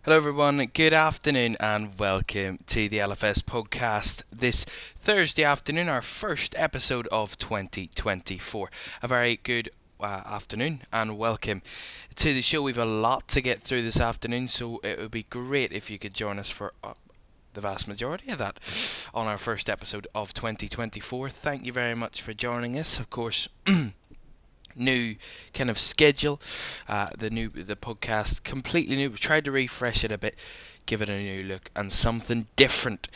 Hello, everyone. Good afternoon, and welcome to the LFS Podcast this Thursday afternoon, our first episode of 2024. A very good afternoon, and welcome to the show. We've a lot to get through this afternoon, so it would be great if you could join us for the vast majority of that on our first episode of 2024. Thank you very much for joining us. Of course, new kind of schedule, the podcast completely new. We tried to refresh it a bit, give it a new look and something different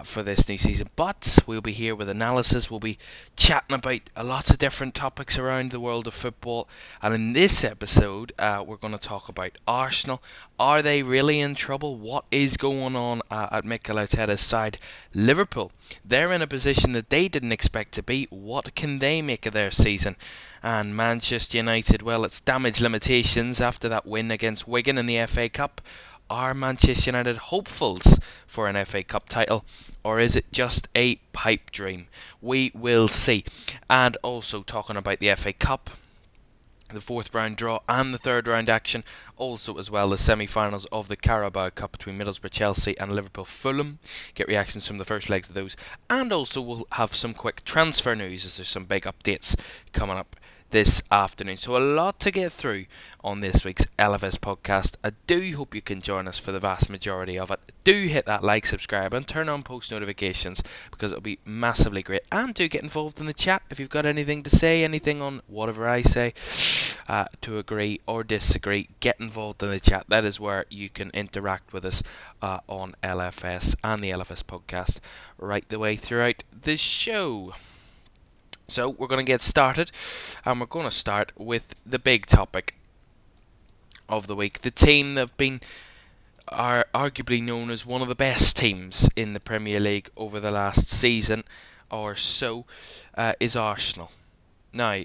for this new season. But we'll be here with analysis. We'll be chatting about lots of different topics around the world of football. And in this episode, we're going to talk about Arsenal. Are they really in trouble? What is going on at Mikel Arteta's side? Liverpool, they're in a position that they didn't expect to be. What can they make of their season? And Manchester United, well, it's damage limitations after that win against Wigan in the FA Cup. Are Manchester United hopefuls for an FA Cup title, or is it just a pipe dream? We will see. And also talking about the FA Cup, the fourth round draw and the third round action, also as well as semi-finals of the Carabao Cup between Middlesbrough Chelsea and Liverpool Fulham. Get reactions from the first legs of those, and also we'll have some quick transfer news as there's some big updates coming up this afternoon. So a lot to get through on this week's LFS podcast. I do hope you can join us for the vast majority of it. Do hit that like, subscribe and turn on post notifications because it'll be massively great. And do get involved in the chat if you've got anything to say, anything on whatever I say, to agree or disagree. Get involved in the chat. That is where you can interact with us on LFS and the LFS podcast right the way throughout the show. So we're going to get started, and we're going to start with the big topic of the week. The team that are arguably known as one of the best teams in the Premier League over the last season or so is Arsenal. Now,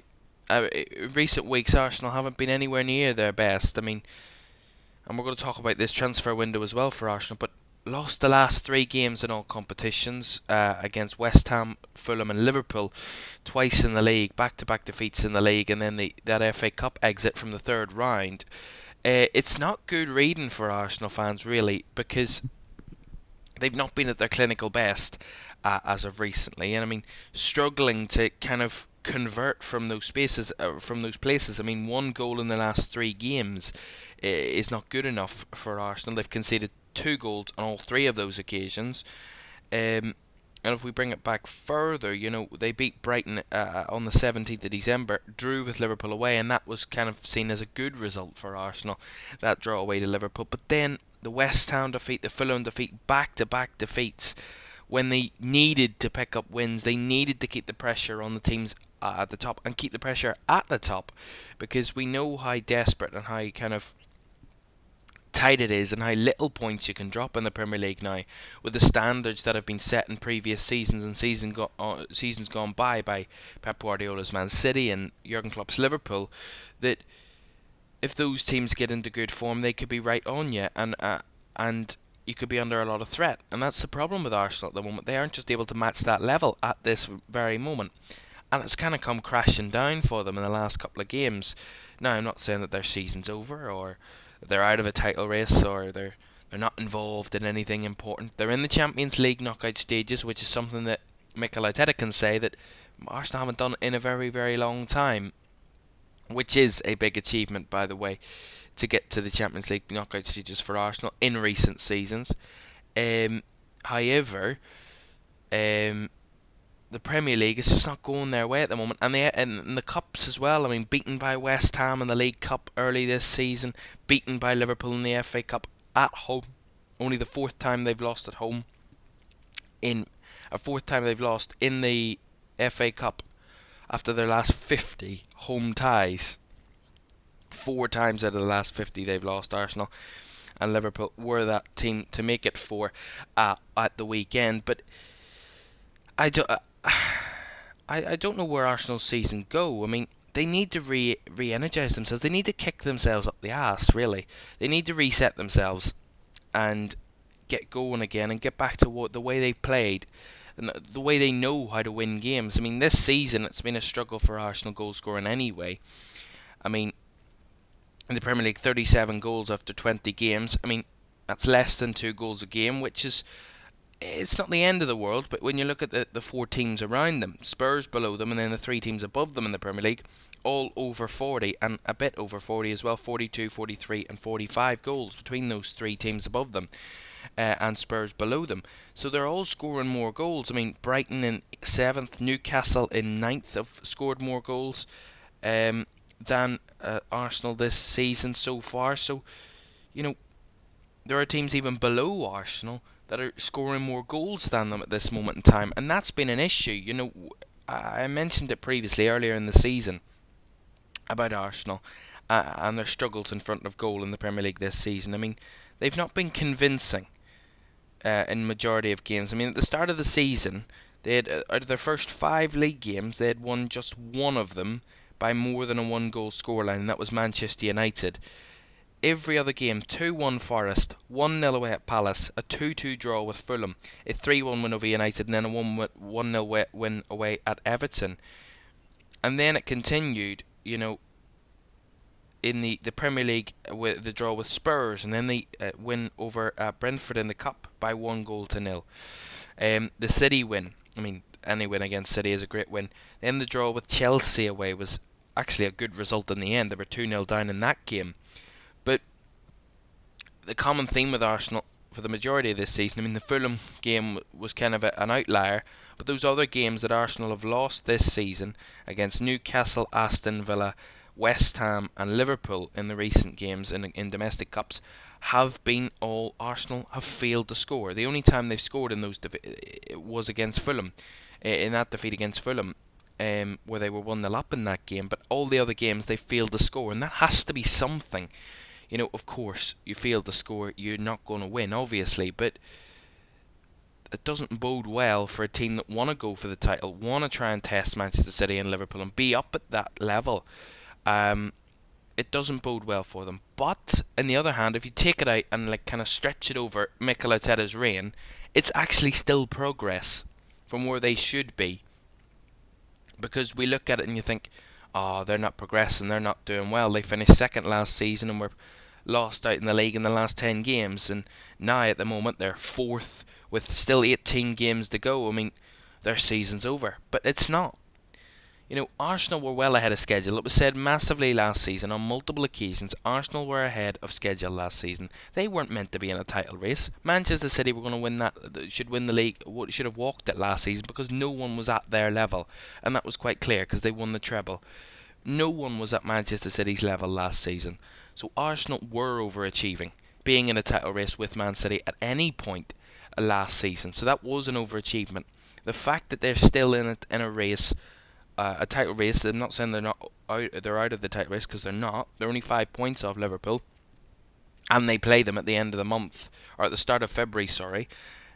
in recent weeks, Arsenal haven't been anywhere near their best. I mean, and we're going to talk about this transfer window as well for Arsenal, but lost the last three games in all competitions against West Ham, Fulham and Liverpool, twice in the league, back-to-back defeats in the league, and then that FA Cup exit from the third round. It's not good reading for Arsenal fans, really, because they've not been at their clinical best as of recently, and I mean, struggling to kind of convert from those places. I mean, one goal in the last three games is not good enough for Arsenal. They've conceded 2 goals on all 3 of those occasions. And if we bring it back further, they beat Brighton on the 17th of December, drew with Liverpool away, and that was kind of seen as a good result for Arsenal, that draw away to Liverpool. But then the West Ham defeat, the Fulham defeat, back-to-back defeats, when they needed to pick up wins, they needed to keep the pressure on the teams at the top and keep the pressure at the top, because we know how desperate and how kind of tight it is and how little points you can drop in the Premier League now with the standards that have been set in previous seasons and seasons gone by Pep Guardiola's Man City and Jurgen Klopp's Liverpool, that if those teams get into good form they could be right on you and you could be under a lot of threat. And that's the problem with Arsenal at the moment. They aren't just able to match that level at this very moment, and it's kind of come crashing down for them in the last couple of games. Now, I'm not saying that their season's over or they're out of a title race or they're not involved in anything important. They're in the Champions League knockout stages, which is something that Mikel Arteta can say that Arsenal haven't done in a very, very long time, which is a big achievement, by the way, to get to the Champions League knockout stages for Arsenal in recent seasons. However, the Premier League is just not going their way at the moment, and the cups as well. I mean, beaten by West Ham in the League Cup early this season, beaten by Liverpool in the FA Cup at home. Only the fourth time they've lost at home. Fourth time they've lost in the FA Cup after their last 50 home ties. 4 times out of the last 50 they've lost. Arsenal and Liverpool were that team to make it for at the weekend, but I don't know where Arsenal's season go. I mean, they need to re-energise themselves. They need to kick themselves up the ass, really. They need to reset themselves and get going again and get back to the way they played and the way they know how to win games. I mean, this season it's been a struggle for Arsenal goal scoring anyway. I mean, in the Premier League, 37 goals after 20 games. I mean, That's less than 2 goals a game, which is, it's not the end of the world, but when you look at the 4 teams around them, Spurs below them, and then the 3 teams above them in the Premier League, all over 40, and a bit over 40 as well, 42, 43 and 45 goals between those 3 teams above them, and Spurs below them. So they're all scoring more goals. I mean, Brighton in 7th, Newcastle in 9th have scored more goals than Arsenal this season so far. So, you know, there are teams even below Arsenal that are scoring more goals than them at this moment in time, and that's been an issue. You know, I mentioned it previously earlier in the season about Arsenal and their struggles in front of goal in the Premier League this season. I mean, they've not been convincing in majority of games. I mean, at the start of the season, they had out of their first 5 league games, they had won just one of them by more than a 1-goal scoreline, and that was Manchester United. Every other game, 2-1 Forest, 1-0 away at Palace, a 2-2 draw with Fulham, a 3-1 win over United, and then a 1-0 win away at Everton. And then it continued, you know, in the Premier League with the draw with Spurs, and then the win over Brentford in the Cup by 1-0. The City win, I mean, any win against City is a great win. Then the draw with Chelsea away was actually a good result in the end. They were 2-0 down in that game. But the common theme with Arsenal for the majority of this season, I mean, the Fulham game was kind of an outlier, but those other games that Arsenal have lost this season against Newcastle, Aston Villa, West Ham and Liverpool in the recent games in domestic cups have been all Arsenal have failed to score. The only time they've scored in those was against Fulham, in that defeat against Fulham, where they were 1-0 up in that game. But all the other games they failed to score, and that has to be something. You know, of course, you fail to score, you're not going to win, obviously, but it doesn't bode well for a team that want to go for the title, want to try and test Manchester City and Liverpool and be up at that level. It doesn't bode well for them. But, on the other hand, if you take it out and like kind of stretch it over Mikel Arteta's reign, it's actually still progress from where they should be. Because we look at it and you think, oh, they're not progressing, they're not doing well. They finished second last season and were lost out in the league in the last 10 games. And now, at the moment, they're 4th with still 18 games to go. I mean, their season's over. But it's not. You know, Arsenal were well ahead of schedule. It was said massively last season on multiple occasions. Arsenal were ahead of schedule last season. They weren't meant to be in a title race. Manchester City were going to win that, should win the league, should have walked it last season because no one was at their level. And that was quite clear because they won the treble. No one was at Manchester City's level last season. So Arsenal were overachieving, being in a title race with Man City at any point last season. So that was an overachievement. The fact that they're still in a race, a title race, I'm not saying they're out of the title race, because they're not. They're only 5 points off Liverpool, and they play them at the end of the month, or at the start of February, sorry.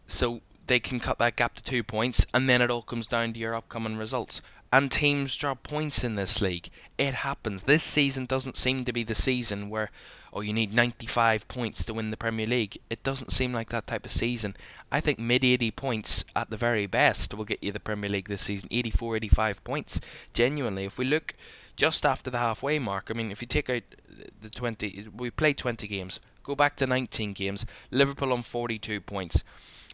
So they can cut that gap to 2 points, and then it all comes down to your upcoming results. And teams drop points in this league. It happens. This season doesn't seem to be the season where, oh, you need 95 points to win the Premier League. It doesn't seem like that type of season. I think mid-80 points at the very best will get you the Premier League this season. 84, 85 points. Genuinely, if we look just after the halfway mark, I mean, if you take out the 20, we played 20 games. Go back to 19 games. Liverpool on 42 points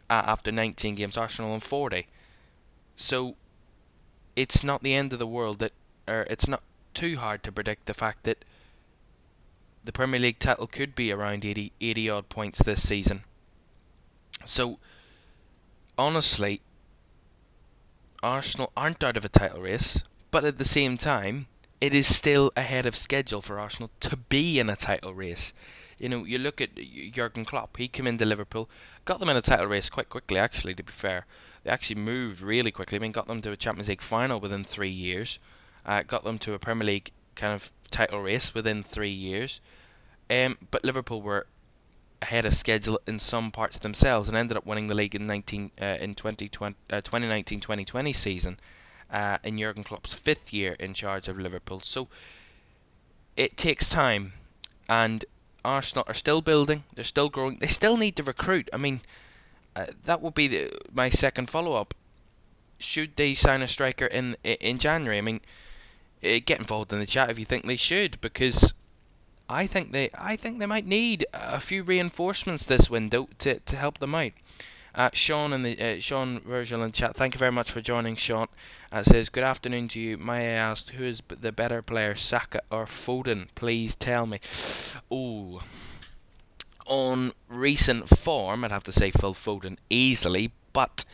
after 19 games. Arsenal on 40. So it's not the end of the world it's not too hard to predict the fact that the Premier League title could be around 80 odd points this season. So honestly, Arsenal aren't out of a title race, but at the same time, it is still ahead of schedule for Arsenal to be in a title race. You know, you look at Jurgen Klopp. He came into Liverpool, got them in a title race quite quickly, actually, to be fair. They actually moved really quickly. I mean, got them to a Champions League final within 3 years. Got them to a Premier League kind of title race within 3 years. But Liverpool were ahead of schedule in some parts themselves and ended up winning the league in 2019-2020 season in Jurgen Klopp's 5th year in charge of Liverpool. So it takes time, and Arsenal are still building, they're still growing, they still need to recruit. I mean, that would be my second follow-up. Should they sign a striker in January? I mean, get involved in the chat if you think they should, because I think they might need a few reinforcements this window to help them out. Sean Virgil in chat. Thank you very much for joining, Sean. Says good afternoon to you. May I ask who is the better player, Saka or Foden? Please tell me. Oh, on recent form, I'd have to say Phil Foden easily. But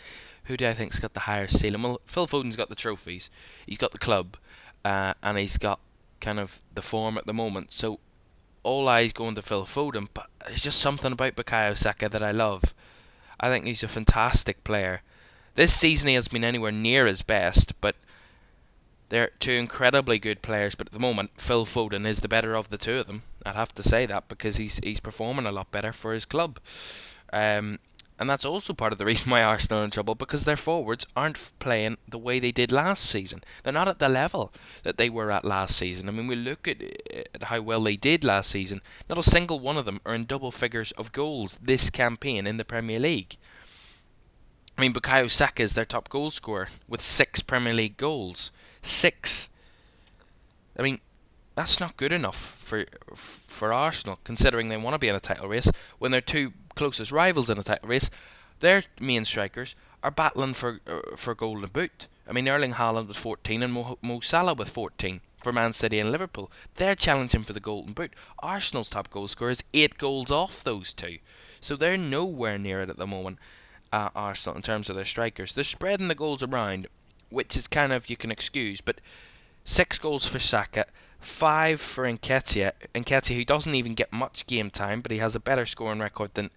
who do I think's got the higher ceiling? Well, Phil Foden's got the trophies. He's got the club, and he's got kind of the form at the moment. So all eyes going to Phil Foden. But there's just something about Bukayo Saka that I love. I think he's a fantastic player. This season he has been anywhere near his best, but they're two incredibly good players. But at the moment, Phil Foden is the better of the two of them. I'd have to say that because he's performing a lot better for his club. And that's also part of the reason why Arsenal are in trouble, because their forwards aren't playing the way they did last season. They're not at the level that they were at last season. I mean, we look at how well they did last season. Not a single one of them are in double figures of goals this campaign in the Premier League. I mean, Bukayo Saka is their top goal scorer with 6 Premier League goals. 6. I mean, that's not good enough for Arsenal, considering they want to be in a title race when their two closest rivals in a title race, their main strikers, are battling for Golden Boot. I mean, Erling Haaland with 14 and Mo Salah with 14 for Man City and Liverpool. They're challenging for the Golden Boot. Arsenal's top goal scorer is 8 goals off those two, so they're nowhere near it at the moment. Arsenal, in terms of their strikers, they're spreading the goals around, which is kind of you can excuse, but 6 goals for Saka, 5 for Nketiah, who doesn't even get much game time, but he has a better scoring record than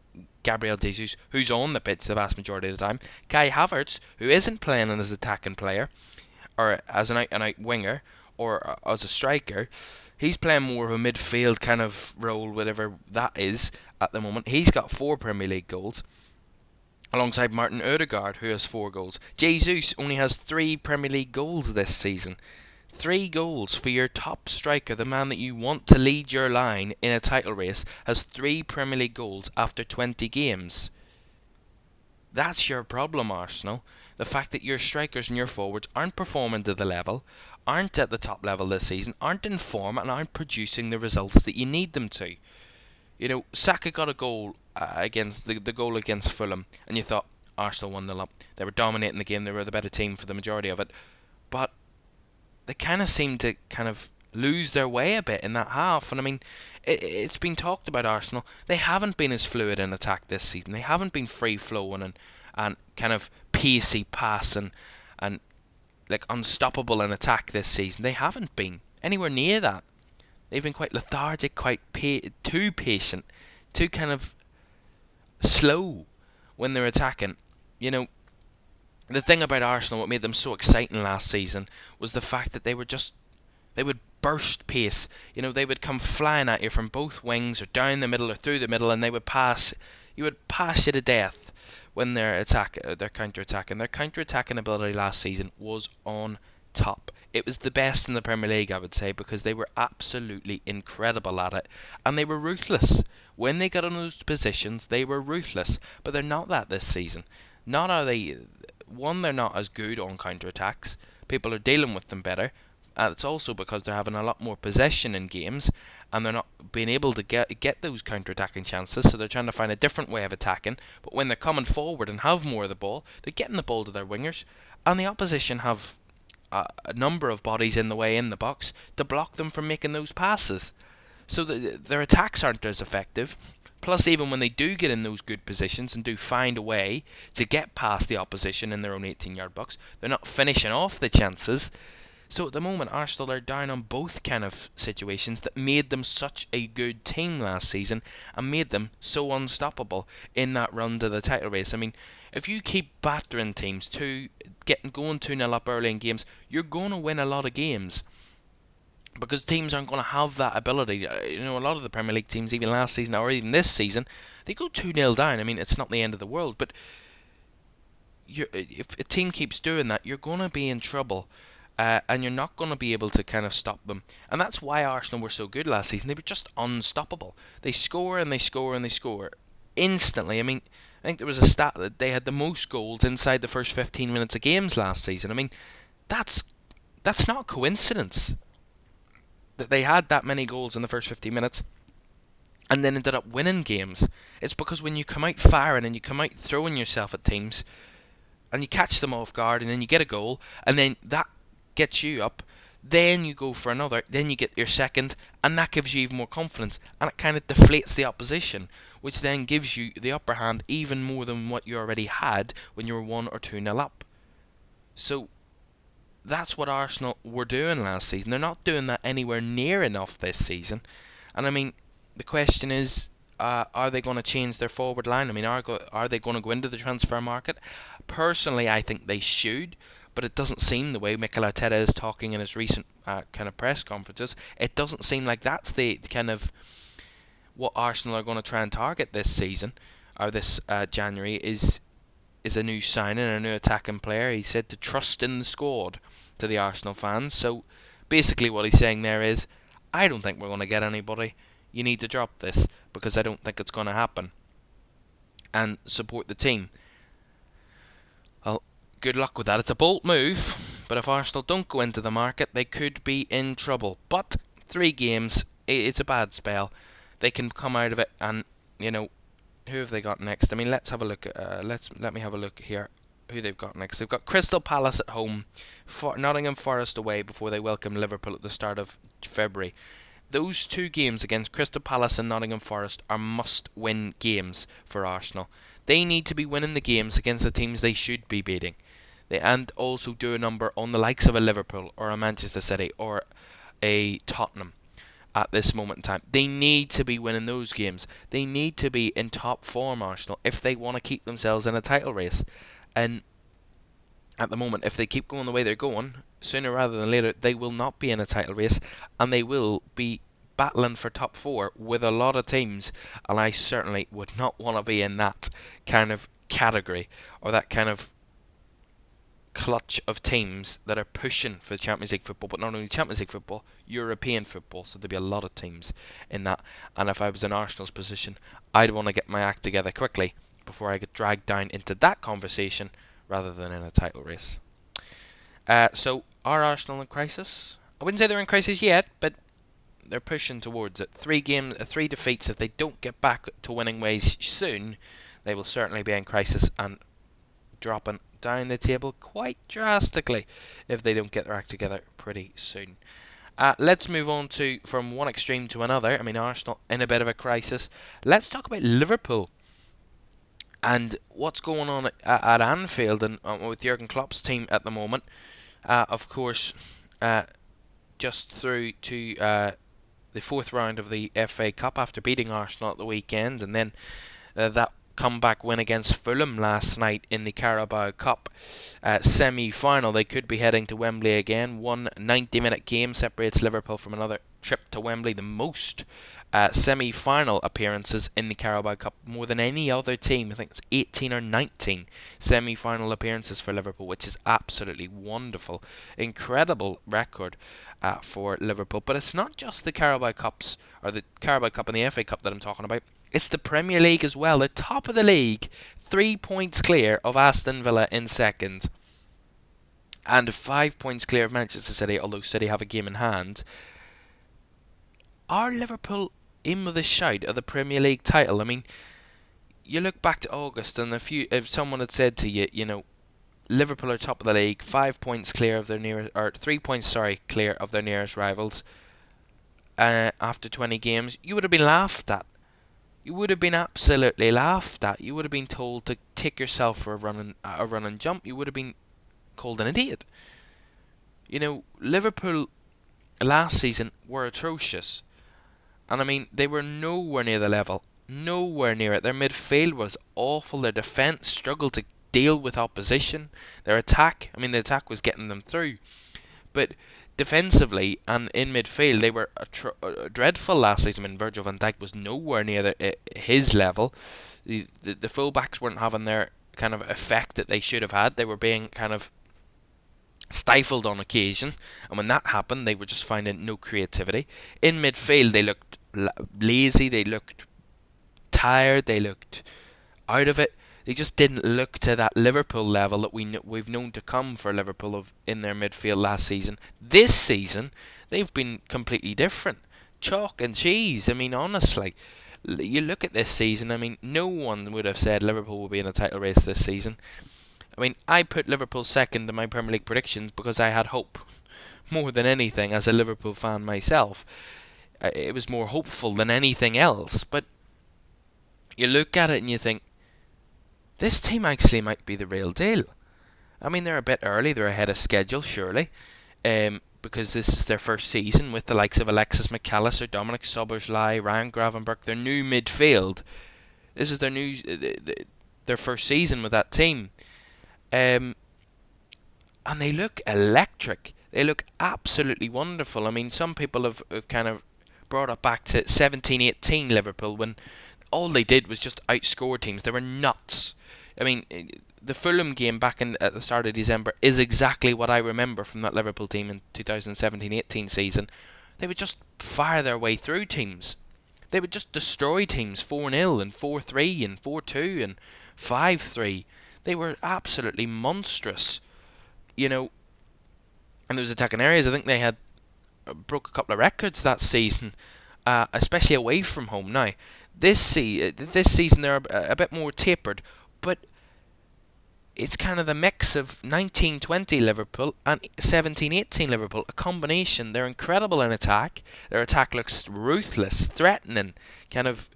Gabriel Jesus, who's on the pitch the vast majority of the time. Kai Havertz, who isn't playing as an attacking player, or as an out-and-out winger, or as a striker. He's playing more of a midfield kind of role, whatever that is, at the moment. He's got 4 Premier League goals, alongside Martin Odegaard, who has 4 goals. Jesus only has 3 Premier League goals this season. 3 goals for your top striker, the man that you want to lead your line in a title race, has 3 Premier League goals after 20 games. That's your problem, Arsenal. The fact that your strikers and your forwards aren't performing to the level, aren't at the top level this season, aren't in form, and aren't producing the results that you need them to. You know, Saka got a goal against the goal against Fulham, and you thought Arsenal 1-0 up. They were dominating the game. They were the better team for the majority of it, but they kind of seemed to lose their way a bit in that half. And I mean, it's been talked about Arsenal. They haven't been as fluid in attack this season. They haven't been free flowing and kind of pacey pass and like unstoppable in attack this season. They haven't been anywhere near that. They've been quite lethargic, quite too patient, too kind of slow when they're attacking. You know, the thing about Arsenal, what made them so exciting last season, was the fact that they would burst pace. You know, they would come flying at you from both wings or down the middle or through the middle, and they would pass. You would pass you to death when they're counter-attacking. Their counter-attacking ability last season was on top. It was the best in the Premier League, I would say, because they were absolutely incredible at it, and they were ruthless. When they got in those positions, they were ruthless, but they're not that this season. Not are they. One, they're not as good on counter-attacks. People are dealing with them better. It's also because they're having a lot more possession in games, and they're not being able to get those counter-attacking chances, so they're trying to find a different way of attacking. But when they're coming forward and have more of the ball, they're getting the ball to their wingers, and the opposition have a number of bodies in the way in the box to block them from making those passes. So their attacks aren't as effective. Plus, even when they do get in those good positions and do find a way to get past the opposition in their own 18-yard box, they're not finishing off the chances. So at the moment, Arsenal are down on both kind of situations that made them such a good team last season and made them so unstoppable in that run to the title race. I mean, if you keep battering teams, going 2-0 up early in games, you're going to win a lot of games. Because teams aren't going to have that ability. You know, a lot of the Premier League teams, even last season or even this season, they go 2-0 down. I mean, it's not the end of the world, but if a team keeps doing that, you're going to be in trouble. And you're not going to be able to kind of stop them. And that's why Arsenal were so good last season. They were just unstoppable. They score and they score and they score instantly. I mean, I think there was a stat that they had the most goals inside the first 15 minutes of games last season. I mean, that's not a coincidence. that they had that many goals in the first 15 minutes and then ended up winning games. It's because when you come out firing and you come out throwing yourself at teams and you catch them off guard and then you get a goal and then that gets you up, then you go for another, then you get your second, and that gives you even more confidence, and it kind of deflates the opposition, which then gives you the upper hand even more than what you already had when you were 1 or 2-0 up. So that's what Arsenal were doing last season. They're not doing that anywhere near enough this season. And I mean, the question is, are they going to change their forward line? I mean, are they going to go into the transfer market? Personally, I think they should, but it doesn't seem the way Mikel Arteta is talking in his recent kind of press conferences. It doesn't seem like that's the kind of what Arsenal are going to try and target this season, or this January, is a new signing, a new attacking player. He said to trust in the squad to the Arsenal fans. So basically what he's saying there is, I don't think we're going to get anybody. You need to drop this because I don't think it's going to happen. And support the team. Well, good luck with that. It's a bold move, but if Arsenal don't go into the market, they could be in trouble. But 3 games, it's a bad spell. They can come out of it, and you know, who have they got next? I mean, let's have a look. Let me have a look here. Who they've got next? They've got Crystal Palace at home, Nottingham Forest away before they welcome Liverpool at the start of February. Those 2 games against Crystal Palace and Nottingham Forest are must-win games for Arsenal. They need to be winning the games against the teams they should be beating, and also do a number on the likes of a Liverpool or a Manchester City or a Tottenham. At this moment in time, they need to be winning those games. They need to be in top form, Arsenal, if they want to keep themselves in a title race. And at the moment, if they keep going the way they're going, sooner rather than later, they will not be in a title race, and they will be battling for top 4 with a lot of teams. And I certainly would not want to be in that kind of category, or that kind of clutch of teams that are pushing for Champions League football, but not only Champions League football, European football. So there'll be a lot of teams in that. And if I was in Arsenal's position, I'd want to get my act together quickly before I get dragged down into that conversation rather than in a title race. So are Arsenal in crisis? I wouldn't say they're in crisis yet, but they're pushing towards it. 3 defeats. If they don't get back to winning ways soon, they will certainly be in crisis and dropping down the table quite drastically if they don't get their act together pretty soon. Let's move on from one extreme to another. I mean, Arsenal in a bit of a crisis. Let's talk about Liverpool and what's going on at Anfield and with Jurgen Klopp's team at the moment. Of course, just through to the 4th round of the FA Cup after beating Arsenal at the weekend, and then that comeback win against Fulham last night in the Carabao Cup semi-final. They could be heading to Wembley again. One 90-minute game separates Liverpool from another trip to Wembley. The most semi-final appearances in the Carabao Cup, more than any other team. I think it's 18 or 19 semi-final appearances for Liverpool, which is absolutely wonderful. Incredible record for Liverpool. But it's not just the Carabao Cups, or the Carabao Cup and the FA Cup that I'm talking about. It's the Premier League as well. They're top of the league, 3 points clear of Aston Villa in second, and 5 points clear of Manchester City, although City have a game in hand. Are Liverpool in with a shout of the Premier League title? I mean, you look back to August, and if someone had said to you, Liverpool are top of the league, 5 points clear of their nearest, or 3 points, clear of their nearest rivals, after 20 games, you would have been laughed at. You would have been absolutely laughed at. You would have been told to take yourself for a run and jump. You would have been called an idiot. Liverpool last season were atrocious. And I mean, they were nowhere near the level. Nowhere near it. Their midfield was awful. Their defence struggled to deal with opposition. Their attack, the attack was getting them through. But defensively and in midfield, they were dreadful last season. Virgil van Dijk was nowhere near his level. The fullbacks weren't having their kind of effect that they should have had. They were being kind of stifled on occasion, and when that happened, they were just finding no creativity. In midfield, they looked lazy. They looked tired. They looked out of it. They just didn't look to that Liverpool level that we've known to come for Liverpool in their midfield last season. This season, they've been completely different. Chalk and cheese. I mean, honestly, you look at this season. I mean, no one would have said Liverpool would be in a title race this season. I mean, I put Liverpool second in my Premier League predictions because I had hope more than anything as a Liverpool fan myself. It was more hopeful than anything else. But you look at it and you think, this team actually might be the real deal. I mean, they're a bit early. They're ahead of schedule, surely. Because this is their first season with the likes of Alexis McAllister, Dominic Szoboszlai, Ryan Gravenberch, their new midfield. This is their first season with that team. And they look electric. They look absolutely wonderful. I mean, some people have kind of brought it back to 17-18 Liverpool when all they did was just outscore teams. They were nuts. I mean, the Fulham game back at the start of December is exactly what I remember from that Liverpool team in 2017-18 season. They would just fire their way through teams. They would just destroy teams 4-0 and 4-3 and 4-2 and 5-3. They were absolutely monstrous. You know, and those attacking areas, I think they had broke a couple of records that season, especially away from home. Now, this season they're a bit more tapered, but it's kind of the mix of 19-20 Liverpool and 17-18 Liverpool, a combination. They're incredible in attack. Their attack looks ruthless, threatening, kind of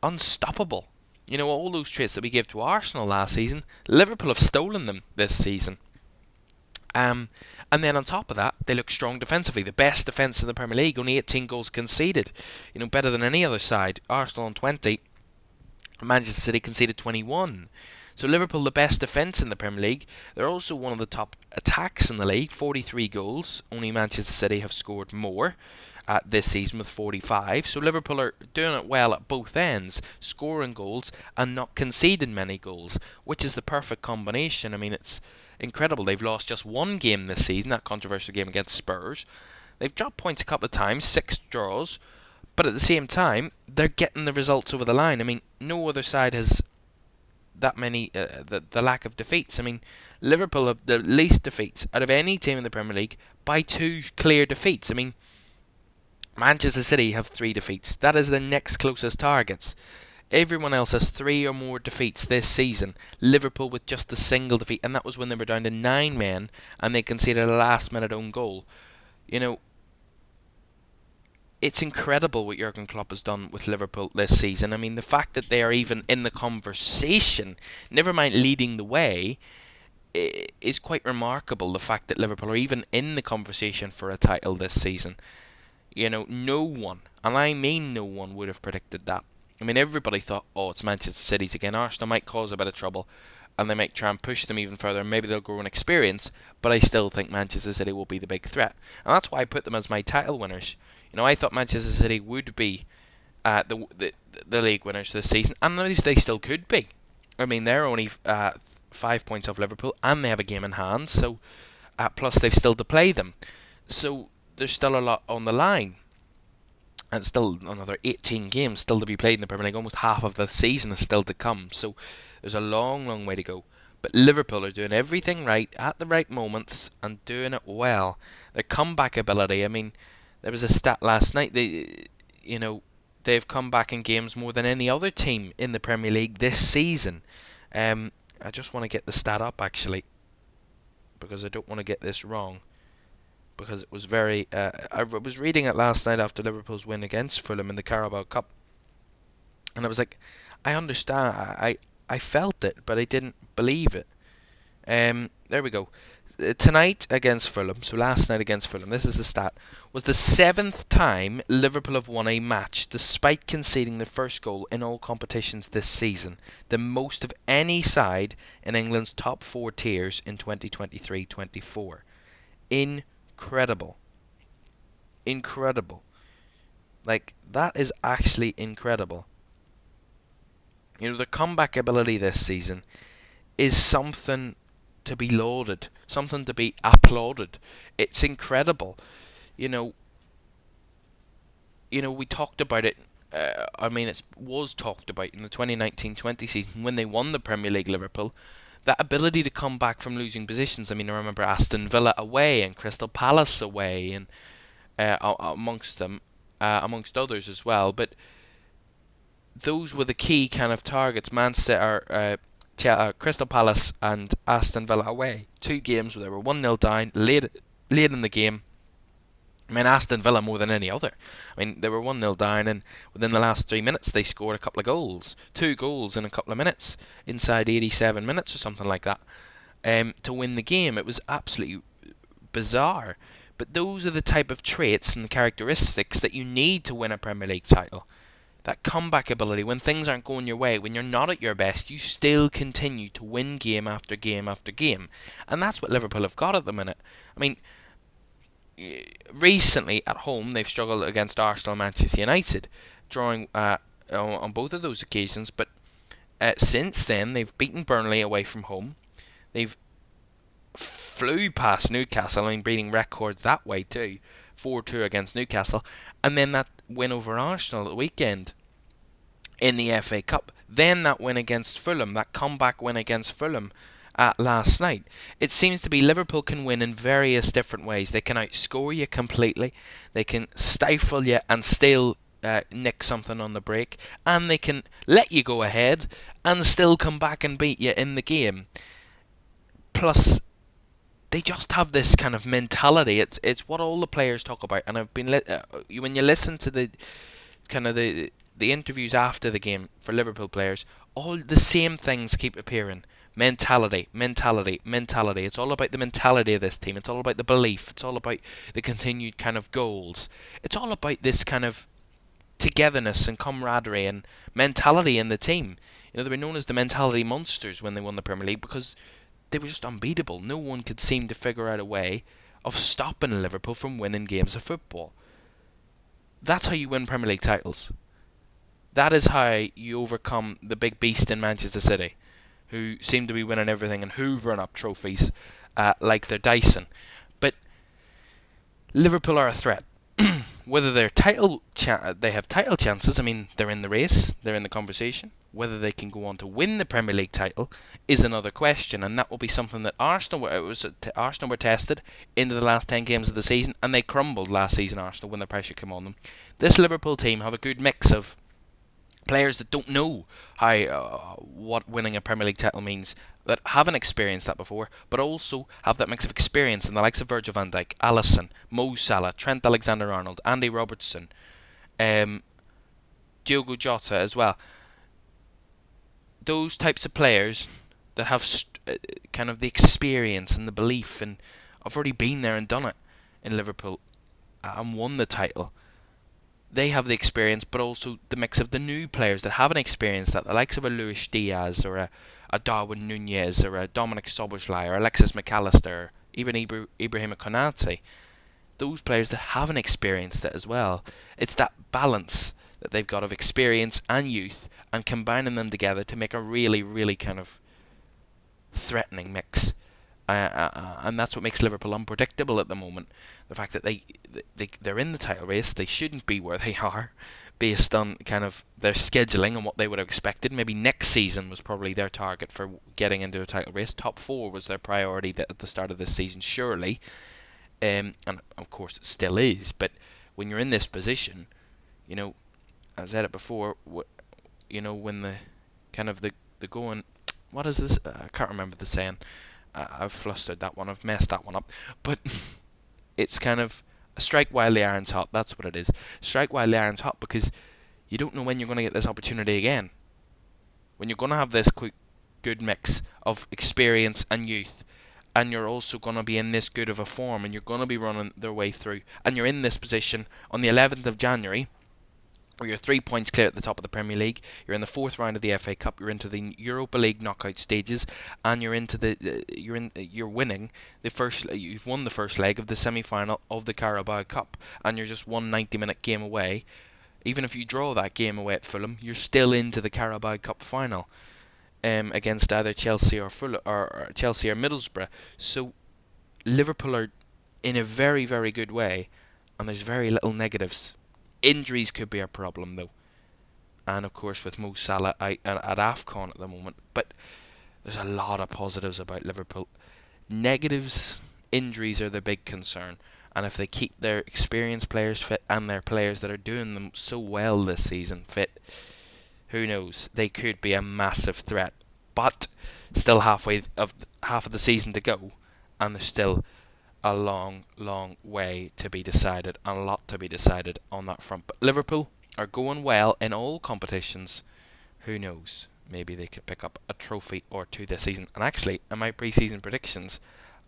unstoppable. You know, all those traits that we gave to Arsenal last season, Liverpool have stolen them this season. And then on top of that, they look strong defensively. The best defence in the Premier League, only 18 goals conceded. You know, better than any other side. Arsenal on 20, Manchester City conceded 21. So Liverpool, the best defence in the Premier League. They're also one of the top attacks in the league, 43 goals. Only Manchester City have scored more this season with 45. So Liverpool are doing it well at both ends, scoring goals and not conceding many goals, which is the perfect combination. I mean, it's incredible. They've lost just one game this season, that controversial game against Spurs. They've dropped points a couple of times, 6 draws, but at the same time, they're getting the results over the line. I mean, no other side has that many, the lack of defeats. I mean, Liverpool have the least defeats out of any team in the Premier League by 2 clear defeats. I mean, Manchester City have 3 defeats. That is the next closest targets. Everyone else has 3 or more defeats this season. Liverpool with just a single defeat, and that was when they were down to 9 men and they conceded a last-minute own goal. You know, it's incredible what Jurgen Klopp has done with Liverpool this season. I mean, the fact that they are even in the conversation, never mind leading the way, is quite remarkable. The fact that Liverpool are even in the conversation for a title this season. You know, no one, and I mean no one, would have predicted that. I mean, everybody thought, oh, it's Manchester City's again. Arsenal might cause a bit of trouble, and they might try and push them even further, and maybe they'll grow in experience, but I still think Manchester City will be the big threat. And that's why I put them as my title winners. You know, I thought Manchester City would be the league winners this season, and at least they still could be. I mean, they're only 5 points off Liverpool, and they have a game in hand, so plus they've still to play them. So there's still a lot on the line. And still another 18 games still to be played in the Premier League. Almost half of the season is still to come. So there's a long, long way to go. But Liverpool are doing everything right at the right moments and doing it well. Their comeback ability. I mean, there was a stat last night. They've come back in games more than any other team in the Premier League this season. I just want to get the stat up actually, because I don't want to get this wrong. Because it was very... I was reading it last night after Liverpool's win against Fulham in the Carabao Cup. And I was like, I understand. I felt it, but I didn't believe it. There we go. Tonight against Fulham, so last night against Fulham, this is the stat, was the 7th time Liverpool have won a match despite conceding the first goal in all competitions this season. The most of any side in England's top 4 tiers in 2023-24. Incredible. Like, that is actually incredible. You know, the comeback ability this season is something to be lauded, something to be applauded. It's incredible. You know, we talked about it I mean, it was talked about in the 2019-20 season when they won the Premier League, Liverpool, that ability to come back from losing positions. I mean, I remember Aston Villa away and Crystal Palace away, and amongst them, amongst others as well. But those were the key kind of targets. Crystal Palace and Aston Villa away. Two games where they were 1-0 down late in the game. I mean, Aston Villa more than any other. I mean, they were 1-0 down, and within the last 3 minutes, they scored a couple of goals. 2 goals in a couple of minutes, inside 87 minutes or something like that, to win the game. It was absolutely bizarre. But those are the type of traits and characteristics that you need to win a Premier League title. That comeback ability, when things aren't going your way, when you're not at your best, you still continue to win game after game after game. And that's what Liverpool have got at the minute. I mean, recently at home they've struggled against Arsenal and Manchester United, drawing on both of those occasions, but since then they've beaten Burnley away from home. They've flew past Newcastle, I mean, beating records that way too, 4-2 against Newcastle, and then that win over Arsenal at the weekend in the FA Cup, then that win against Fulham, that comeback win against Fulham last night. It seems to be Liverpool can win in various different ways. They can outscore you completely, they can stifle you and still nick something on the break, and they can let you go ahead and still come back and beat you in the game. Plus, they just have this kind of mentality. It's what all the players talk about, and I've been when you listen to the kind of the interviews after the game for Liverpool players, all the same things keep appearing. Mentality, mentality, mentality. It's all about the mentality of this team. It's all about the belief. It's all about the continued kind of goals. It's all about this kind of togetherness and camaraderie and mentality in the team. You know, they were known as the mentality monsters when they won the Premier League because they were just unbeatable. No one could seem to figure out a way of stopping Liverpool from winning games of football. That's how you win Premier League titles. That is how you overcome the big beast in Manchester City, who seem to be winning everything and hoovering up trophies like they're Dyson. But Liverpool are a threat. Whether they're they have title chances, I mean, they're in the race, they're in the conversation. Whether they can go on to win the Premier League title is another question, and that will be something that Arsenal were tested into the last 10 games of the season, and they crumbled last season, Arsenal, when the pressure came on them. This Liverpool team have a good mix of players that don't know how what winning a Premier League title means, that haven't experienced that before, but also have that mix of experience in the likes of Virgil van Dijk, Alisson, Mo Salah, Trent Alexander-Arnold, Andy Robertson, Diogo Jota as well. Those types of players that have kind of the experience and the belief, and I've already been there and done it in Liverpool and won the title. They have the experience, but also the mix of the new players that haven't experienced that, the likes of a Luis Diaz or a Darwin Nunez or a Dominic Szoboszlai or Alexis McAllister, even Ibrahima Konate. Those players that haven't experienced it as well. It's that balance that they've got of experience and youth, and combining them together to make a really, really kind of threatening mix. And that's what makes Liverpool unpredictable at the moment. The fact that they're in the title race, they shouldn't be where they are, based on kind of their scheduling and what they would have expected. Maybe next season was probably their target for getting into a title race. Top 4 was their priority at the start of this season, surely, and of course it still is. But when you're in this position, you know, I said it before, you know, when the kind of the going, what is this? I can't remember the saying. I've flustered that one. I've messed that one up. But it's kind of a strike while the iron's hot. That's what it is. Strike while the iron's hot, because you don't know when you're going to get this opportunity again. When you're going to have this good mix of experience and youth, and you're also going to be in this good of a form, and you're going to be running their way through, and you're in this position on the 11th of January, where you're 3 points clear at the top of the Premier League, you're in the 4th round of the FA Cup, you're into the Europa League knockout stages, and you're winning the first. You've won the first leg of the semi-final of the Carabao Cup, and you're just one 90-minute game away. Even if you draw that game away at Fulham, you're still into the Carabao Cup final against either Chelsea or Chelsea or Middlesbrough. So Liverpool are in a very, very good way, and there's very little negatives. Injuries could be a problem, though. and of course with Mo Salah out at AFCON at the moment. But there's a lot of positives about Liverpool. Negatives, injuries are the big concern. And if they keep their experienced players fit and their players that are doing them so well this season fit, who knows? They could be a massive threat. But still half of the season to go, and there's still a long, long way to be decided, and a lot to be decided on that front. But Liverpool are going well in all competitions. Who knows? Maybe they could pick up a trophy or two this season. And actually, in my pre-season predictions,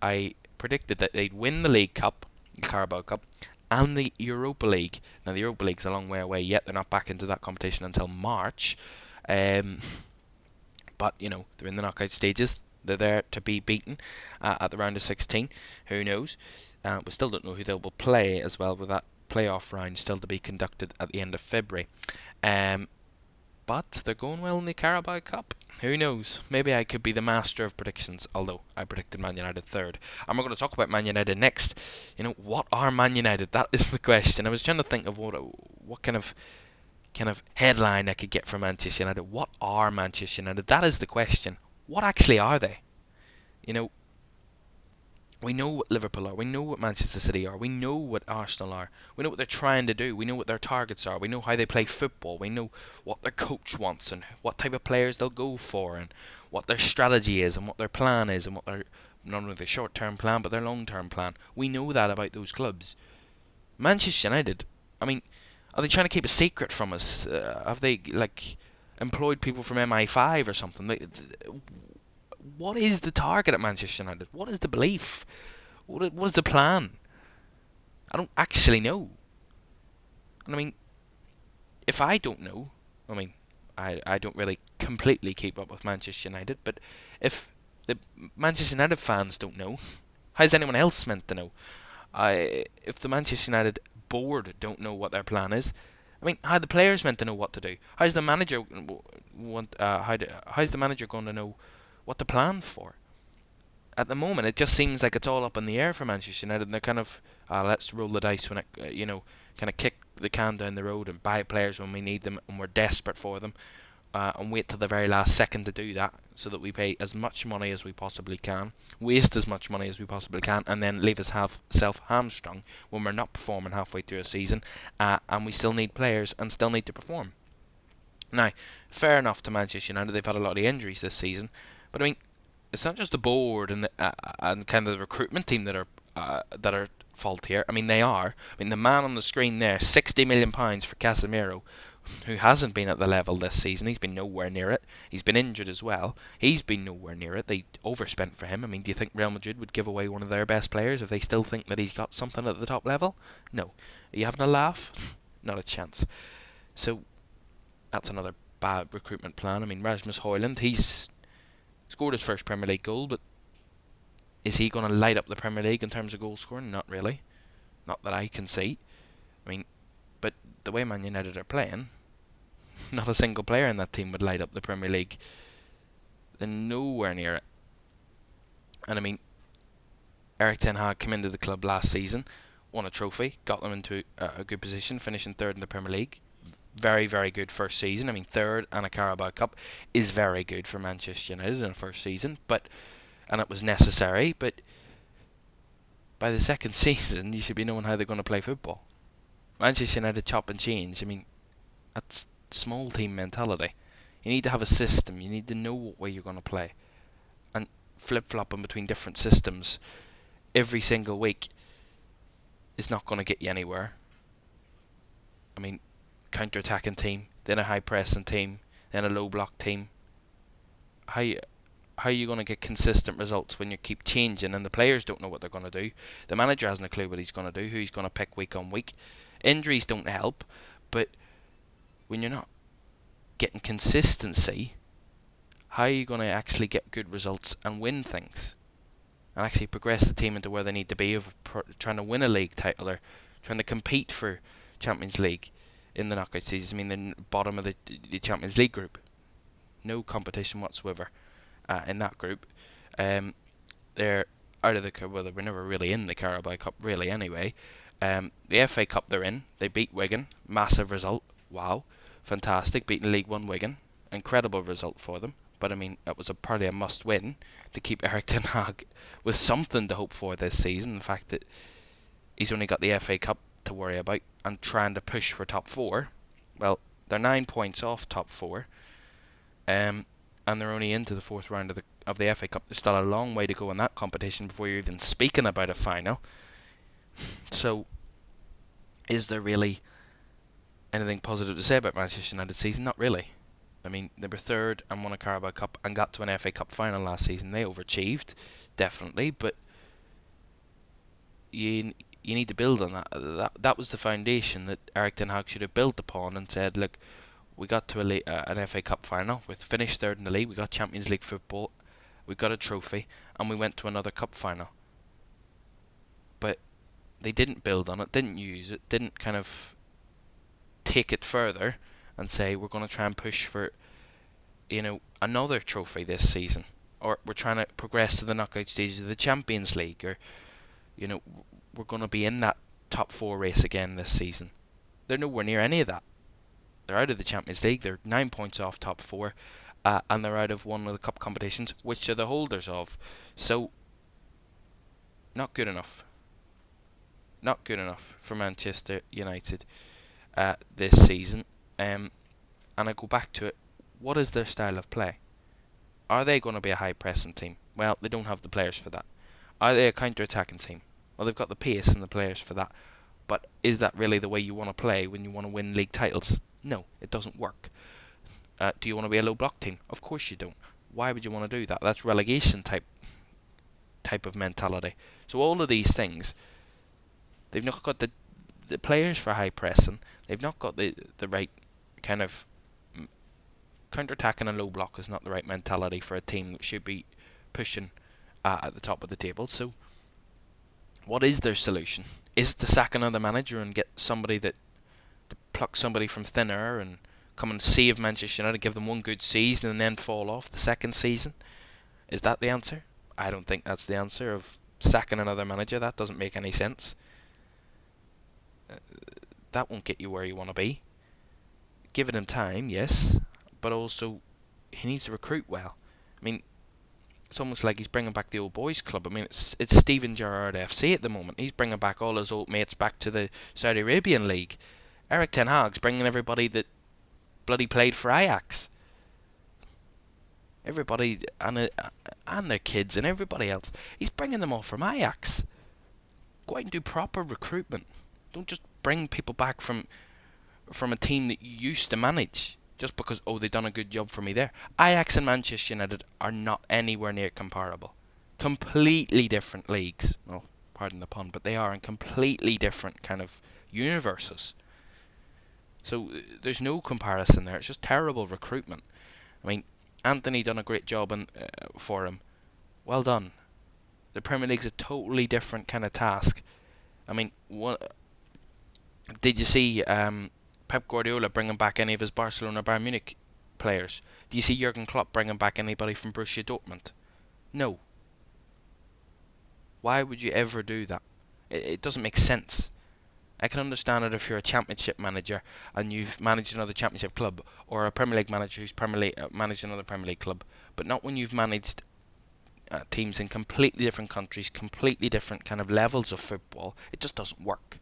I predicted that they'd win the League Cup, the Carabao Cup, and the Europa League. Now, the Europa League's a long way away yet. They're not back into that competition until March. But, they're in the knockout stages. They're there to be beaten at the round of 16. Who knows? We still don't know who they will play as well, with that playoff round still to be conducted at the end of February. But they're going well in the Carabao Cup. Who knows? Maybe I could be the master of predictions, although I predicted Man United third. And we're going to talk about Man United next. What are Man United? That is the question. I was trying to think of what kind of headline I could get from Manchester United. What are Manchester United? That is the question. What actually are they? We know what Liverpool are. We know what Manchester City are. We know what Arsenal are. We know what they're trying to do. We know what their targets are. We know how they play football. We know what their coach wants and what type of players they'll go for and what their strategy is and what their plan is and what their, not only their short-term plan, but their long-term plan. We know that about those clubs. Manchester United, are they trying to keep a secret from us? Have they, employed people from MI5 or something? What is the target at Manchester United? What is the belief? What is the plan? I don't actually know. And if I don't know, I don't really completely keep up with Manchester United, but if the Manchester United fans don't know, how's anyone else meant to know? If the Manchester United board don't know what their plan is, how are the players meant to know what to do? How's the manager how's the manager going to know what to plan for? At the moment, it just seems like it's all up in the air for Manchester United, and they're kind of let's roll the dice when it, kind of kick the can down the road and buy players when we need them and we're desperate for them, and wait till the very last second to do that, so that we pay as much money as we possibly can, waste as much money as we possibly can, and then leave us hamstrung when we're not performing halfway through a season, and we still need players and still need to perform. Now, fair enough to Manchester United, they've had a lot of injuries this season, but it's not just the board and and kind of the recruitment team that are fault here. They are. The man on the screen there, £60 million for Casemiro, who hasn't been at the level this season. He's been nowhere near it. He's been injured as well. He's been nowhere near it. They overspent for him. Do you think Real Madrid would give away one of their best players if they still think that he's got something at the top level? No. Are you having a laugh? Not a chance. So that's another bad recruitment plan. Rasmus Højlund, he's scored his first Premier League goal, but is he going to light up the Premier League in terms of goal scoring? Not really. Not that I can see. But the way Man United are playing, not a single player in that team would light up the Premier League. They're nowhere near it. And Erik ten Hag came into the club last season, won a trophy, got them into a good position, finishing third in the Premier League. Very, very good first season. Third and a Carabao Cup is very good for Manchester United in a first season, and it was necessary. But by the second season, you should be knowing how they're going to play football. Manchester United chop and change. That's small team mentality. You need to have a system. You need to know what way you're going to play, and flip-flopping between different systems every single week is not going to get you anywhere. Counter-attacking team, then a high-pressing team, then a low-block team. How are you going to get consistent results when you keep changing and the players don't know what they're going to do? The manager hasn't a clue what he's going to do, who he's going to pick week on week. Injuries don't help, but when you're not getting consistency, how are you going to actually get good results and win things? And actually progress the team into where they need to be of trying to win a league title or trying to compete for Champions League in the knockout stages. The bottom of the Champions League group. No competition whatsoever in that group. They're out of the... Well, they were never really in the Carabao Cup, really, anyway. The FA Cup they're in. They beat Wigan. Massive result. Wow. fantastic, beating League One Wigan, incredible result for them. But I mean, it was probably a must-win to keep Erik ten Hag with something to hope for this season. The fact that he's only got the FA Cup to worry about and trying to push for top 4. Well, they're 9 points off top 4, and they're only into the 4th round of the FA Cup. There's still a long way to go in that competition before you're even speaking about a final. So, is there really anything positive to say about Manchester United's season? Not really. I mean, they were 3rd and won a Carabao Cup and got to an FA Cup final last season. They overachieved, definitely, but you need to build on that. That was the foundation that Erik ten Hag should have built upon and said, look, we got to an FA Cup final, we finished 3rd in the league, we got Champions League football, we got a trophy, and we went to another cup final. But they didn't build on it, didn't use it, didn't kind of take it further and say we're going to try and push for, another trophy this season, or we're trying to progress to the knockout stages of the Champions League, or we're going to be in that top 4 race again this season. They're nowhere near any of that. They're out of the Champions League. They're 9 points off top 4, and they're out of one of the cup competitions, which they're the holders of. So, not good enough. Not good enough for Manchester United this season. And I go back to it. What is their style of play? Are they going to be a high-pressing team? Well, they don't have the players for that. Are they a counter-attacking team? Well, they've got the pace and the players for that. But is that really the way you want to play when you want to win league titles? No, it doesn't work. Do you want to be a low-block team? Of course you don't. Why would you want to do that? That's relegation type of mentality. So all of these things, they've not got the players for high pressing. They've not got the right kind of counter-attacking and low block is not the right mentality for a team that should be pushing at the top of the table. So what is their solution? Is it to sack another manager and get somebody to pluck somebody from thin air and come and save Manchester United, give them one good season and then fall off the second season? Is that the answer? I don't think that's the answer of sacking another manager. That doesn't make any sense. That won't get you where you want to be. Give it him time, yes, but also he needs to recruit well. I mean, it's almost like he's bringing back the old boys club. I mean, it's Steven Gerrard FC at the moment. He's bringing back all his old mates back to the Saudi Arabian League. Erik ten Hag's bringing everybody that bloody played for Ajax. Everybody and their kids and everybody else. He's bringing them all from Ajax. Go out and do proper recruitment. Don't just bring people back from a team that you used to manage just because, they've done a good job for me there. Ajax and Manchester United are not anywhere near comparable. Completely different leagues. Well, pardon the pun, but they are in completely different kind of universes. So there's no comparison there. It's just terrible recruitment. I mean, Anthony done a great job for him. Well done. The Premier League's a totally different kind of task. I mean, did you see Pep Guardiola bringing back any of his Barcelona Bayern Munich players? Do you see Jurgen Klopp bringing back anybody from Borussia Dortmund? No. Why would you ever do that? It doesn't make sense. I can understand it if you're a championship manager and you've managed another championship club, or a Premier League manager who's managed another Premier League club, but not when you've managed teams in completely different countries, completely different kind of levels of football. It just doesn't work.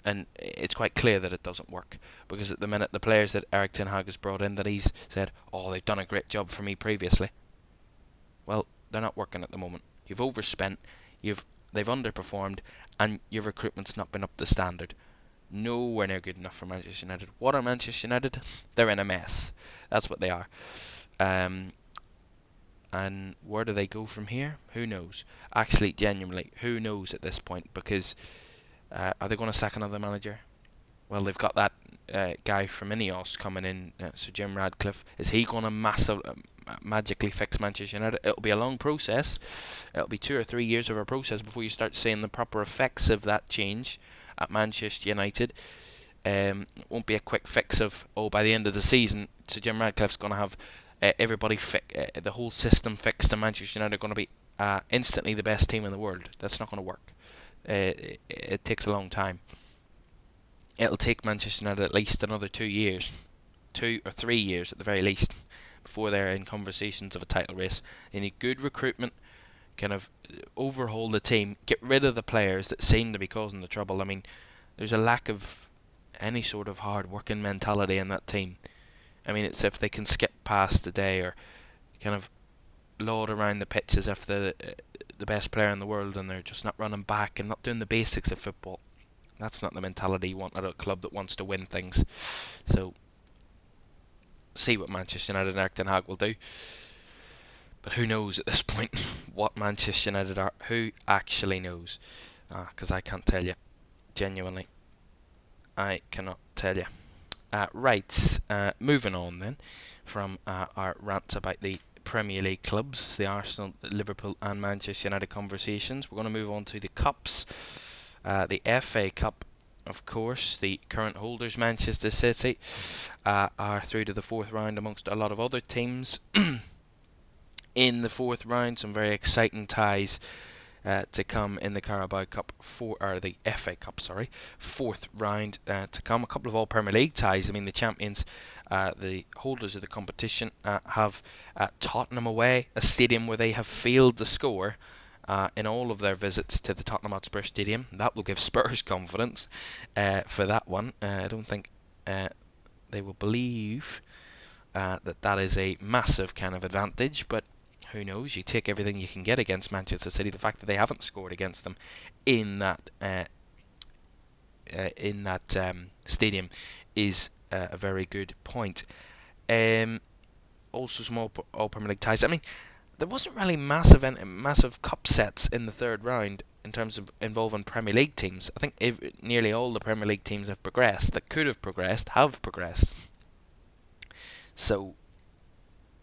And it's quite clear that it doesn't work, because at the minute the players that Erik ten Hag has brought in, that he's said, they've done a great job for me previously. Well, they're not working at the moment. You've overspent, they've underperformed, and your recruitment's not been up to standard. Nowhere near good enough for Manchester United. What are Manchester United? They're in a mess. That's what they are. And where do they go from here? Who knows? Actually, genuinely, who knows at this point? Because are they going to sack another manager? Well, they've got that guy from Ineos coming in, Sir Jim Radcliffe. Is he going to magically fix Manchester United? It'll be a long process. It'll be 2 or 3 years of a process before you start seeing the proper effects of that change at Manchester United. It won't be a quick fix of, by the end of the season, Sir Jim Radcliffe's going to have everybody the whole system fixed, and Manchester United are going to be instantly the best team in the world. That's not going to work. It takes a long time. It'll take Manchester United at least another 2 years 2 or 3 years at the very least before they're in conversations of a title race. They need good recruitment, kind of overhaul the team, get rid of the players that seem to be causing the trouble. I mean, there's a lack of any sort of hard working mentality in that team. I mean, it's if they can skip past the day or kind of laud around the pitch as if they're the best player in the world and they're just not running back and not doing the basics of football. That's not the mentality you want at a club that wants to win things. So, see what Manchester United and Erik ten Hag will do. But who knows at this point what Manchester United are? Who actually knows? Because I can't tell you. Genuinely, I cannot tell you. Right, moving on then from our rants about the Premier League clubs, the Arsenal, Liverpool and Manchester United conversations. We're going to move on to the Cups. The FA Cup, of course, the current holders, Manchester City, are through to the fourth round amongst a lot of other teams. In the fourth round, some very exciting ties to come in the Carabao Cup, or the FA Cup, sorry, fourth round to come. A couple of all Premier League ties. I mean, the champions, the holders of the competition, have Tottenham away, a stadium where they have failed to score in all of their visits to the Tottenham Hotspur Stadium. That will give Spurs confidence for that one. I don't think they will believe that is a massive kind of advantage, but who knows? You take everything you can get against Manchester City. The fact that they haven't scored against them in that stadium is a very good point. Also, some all Premier League ties. I mean, there wasn't really massive cup sets in the third round in terms of involving Premier League teams. I think nearly all the Premier League teams have progressed that could have progressed. So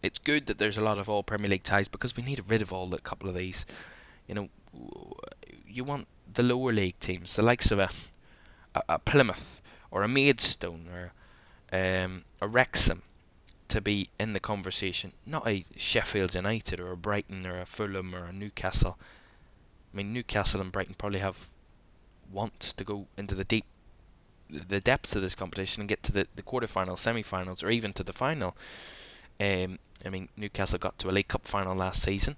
it's good that there's a lot of all Premier League ties because we need rid of a couple of these. You know, you want the lower league teams, the likes of a Plymouth or a Maidstone or a Wrexham, to be in the conversation, not a Sheffield United or a Brighton or a Fulham or a Newcastle. I mean, Newcastle and Brighton probably want to go into the depths of this competition and get to the quarterfinals, semi-finals, or even to the final. I mean, Newcastle got to a League Cup final last season.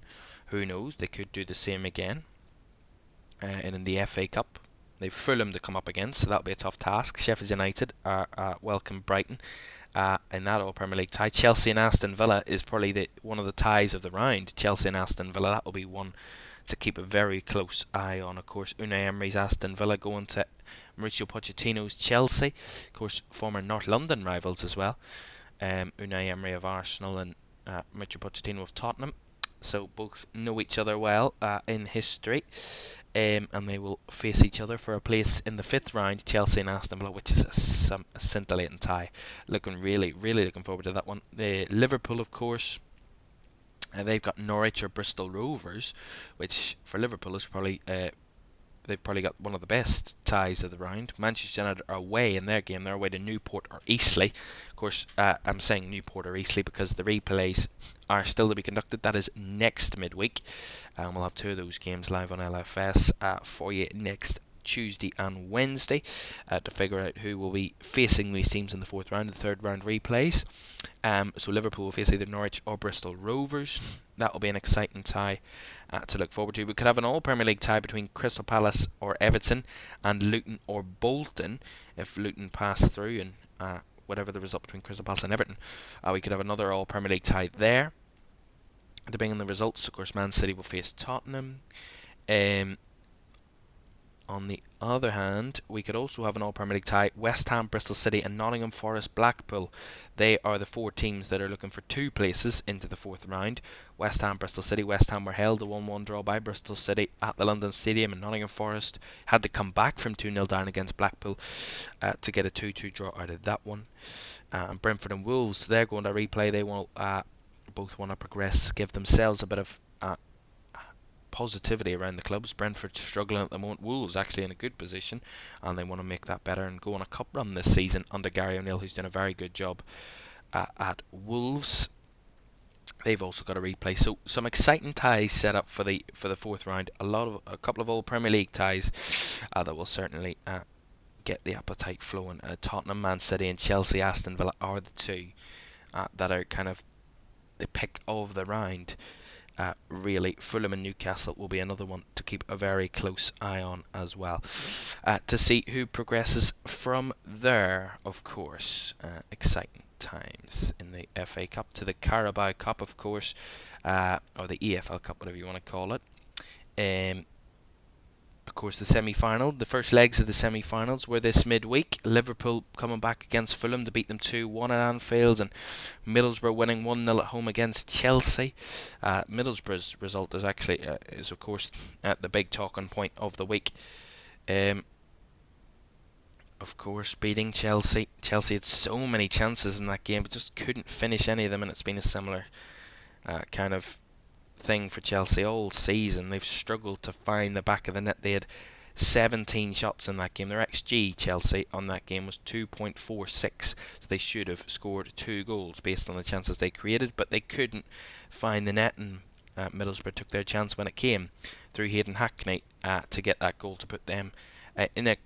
Who knows? They could do the same again. And in the FA Cup, they've Fulham to come up against, so that'll be a tough task. Sheffield United welcome Brighton in that all Premier League tie. Chelsea and Aston Villa is probably one of the ties of the round. Chelsea and Aston Villa, that will be one to keep a very close eye on. Of course, Unai Emery's Aston Villa going to Mauricio Pochettino's Chelsea. Of course, former North London rivals as well. Unai Emery of Arsenal and Mauricio Pochettino of Tottenham. So both know each other well in history, and they will face each other for a place in the fifth round. Chelsea and Aston Villa, which is a scintillating tie. Really looking forward to that one. Liverpool, of course, they've got Norwich or Bristol Rovers, which for Liverpool is probably they've probably got one of the best ties of the round. Manchester United are away in their game. They're away to Newport or Eastleigh. Of course, I'm saying Newport or Eastleigh because the replays are still to be conducted. That is next midweek. We'll have two of those games live on LFS for you next Tuesday and Wednesday to figure out who will be facing these teams in the fourth round. The third round replays. So Liverpool will face either Norwich or Bristol Rovers. That will be an exciting tie to look forward to. We could have an all Premier League tie between Crystal Palace or Everton and Luton or Bolton if Luton pass through, and whatever the result between Crystal Palace and Everton. We could have another all Premier League tie there. Depending on the results, of course, Man City will face Tottenham. On the other hand, we could also have an all-Premier League tie. West Ham, Bristol City and Nottingham Forest, Blackpool. They are the four teams that are looking for two places into the fourth round. West Ham, Bristol City. West Ham were held a 1-1 draw by Bristol City at the London Stadium, and Nottingham Forest had to come back from 2-0 down against Blackpool to get a 2-2 draw out of that one. And Brentford and Wolves, they're going to replay. They will both want to progress, give themselves a bit of positivity around the clubs. Brentford struggling at the moment. Wolves actually in a good position, and they want to make that better and go on a cup run this season under Gary O'Neill, who's done a very good job at Wolves. They've also got a replay. So some exciting ties set up for the fourth round. A couple of all Premier League ties that will certainly get the appetite flowing. Tottenham, Man City, and Chelsea, Aston Villa are the two that are kind of the pick of the round. Really, Fulham and Newcastle will be another one to keep a very close eye on as well. To see who progresses from there, of course. Exciting times in the FA Cup. To the Carabao Cup, of course, or the EFL Cup, whatever you want to call it. Of course, the semi-final, the first legs of the semi-finals were this midweek. Liverpool coming back against Fulham to beat them 2-1 at Anfield, and Middlesbrough winning 1-0 at home against Chelsea. Middlesbrough's result is actually, is of course, the big talking point of the week. Of course, beating Chelsea. Chelsea had so many chances in that game, but just couldn't finish any of them, and it's been a similar kind of thing for Chelsea all season. They've struggled to find the back of the net. They had 17 shots in that game. Their XG, Chelsea, on that game was 2.46, so they should have scored 2 goals based on the chances they created, but they couldn't find the net, and Middlesbrough took their chance when it came through Hayden Hackney to get that goal to put them in a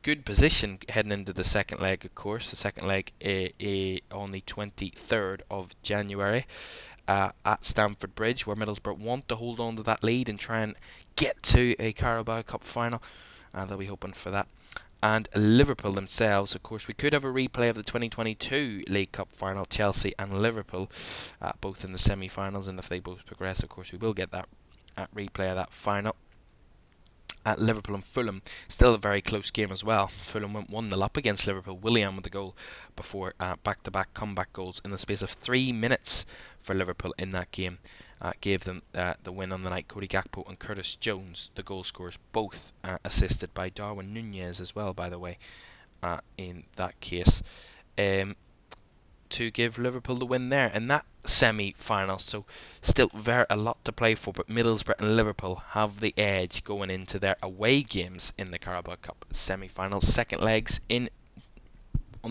good position heading into the second leg, of course. The second leg on the 23rd of January. At Stamford Bridge, where Middlesbrough want to hold on to that lead and try and get to a Carabao Cup final. They'll be hoping for that. And Liverpool themselves, of course, we could have a replay of the 2022 League Cup final, Chelsea and Liverpool, both in the semi-finals, and if they both progress, of course, we will get that replay of that final. At Liverpool and Fulham, still a very close game as well. Fulham went 1-0 up against Liverpool. Willian with the goal before back-to-back comeback goals in the space of 3 minutes for Liverpool in that game. Gave them the win on the night. Cody Gakpo and Curtis Jones, the goal scorers, both assisted by Darwin Núñez as well, by the way, in that case. To give Liverpool the win there in that semi-final. So still a lot to play for, but Middlesbrough and Liverpool have the edge going into their away games in the Carabao Cup semi-finals. Second legs on